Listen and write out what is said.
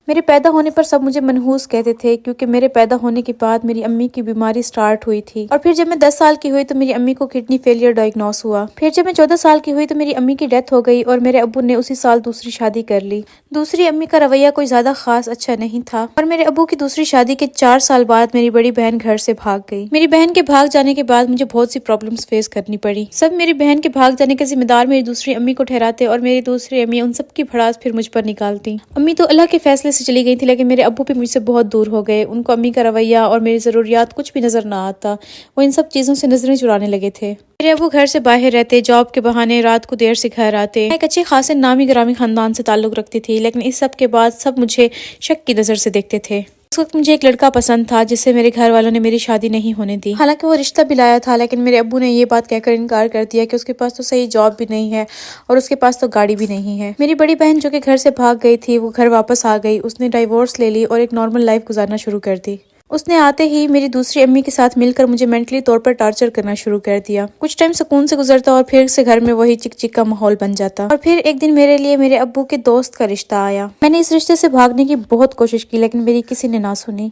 میرے پیدا ہونے پر سب مجھے منحوس کہتے تھے کیونکہ میرے پیدا ہونے کے بعد میری امی کی بیماری سٹارٹ ہوئی تھی، اور پھر جب میں 10 سال کی ہوئی تو میری امی کو کڈنی فیلئر ڈائگنوس ہوا۔ پھر جب میں 14 سال کی ہوئی تو میری امی کی ڈیتھ ہو گئی اور میرے ابو نے اسی سال دوسری شادی کر لی۔ دوسری امی کا رویہ کوئی زیادہ خاص اچھا نہیں تھا، اور میرے ابو کی دوسری شادی کے 4 سال بعد میری بڑی بہن گھر سے بھاگ گئی۔ میری بہن کے بھاگ جانے کے بعد مجھے بہت سی پرابلمز فیس کرنی پڑی۔ سب میری بہن کے بھاگ جانے کا ذمہ دار میری دوسری امی کو ٹھہراتے اور میری دوسری امی ان سب کی بھڑاس پھر مجھ پر نکالتی۔ امی تو اللہ کے فیصلے سے چلی گئی تھی، لیکن میرے ابو بھی مجھ سے بہت دور ہو گئے۔ ان کو امی کا رویہ اور میری ضروریات کچھ بھی نظر نہ آتا، وہ ان سب چیزوں سے نظریں چرانے لگے تھے۔ میرے ابو گھر سے باہر رہتے، جاب کے بہانے رات کو دیر سے گھر آتے۔ میں ایک اچھے خاصے نامی گرامی خاندان سے تعلق رکھتی تھی، لیکن اس سب کے بعد سب مجھے شک کی نظر سے دیکھتے تھے۔ اس وقت مجھے ایک لڑکا پسند تھا جس سے میرے گھر والوں نے میری شادی نہیں ہونے دی۔ حالانکہ وہ رشتہ بھی لایا تھا، لیکن میرے ابو نے یہ بات کہہ کر انکار کر دیا کہ اس کے پاس تو صحیح جاب بھی نہیں ہے اور اس کے پاس تو گاڑی بھی نہیں ہے۔ میری بڑی بہن جو کہ گھر سے بھاگ گئی تھی، وہ گھر واپس آ گئی۔ اس نے ڈائیورس لے لی اور ایک نارمل لائف گزارنا شروع کر دی۔ اس نے آتے ہی میری دوسری امی کے ساتھ مل کر مجھے مینٹلی طور پر ٹارچر کرنا شروع کر دیا۔ کچھ ٹائم سکون سے گزرتا اور پھر سے گھر میں وہی چک چک کا ماحول بن جاتا، اور پھر ایک دن میرے لیے میرے ابو کے دوست کا رشتہ آیا۔ میں نے اس رشتے سے بھاگنے کی بہت کوشش کی، لیکن میری کسی نے نہ سنی۔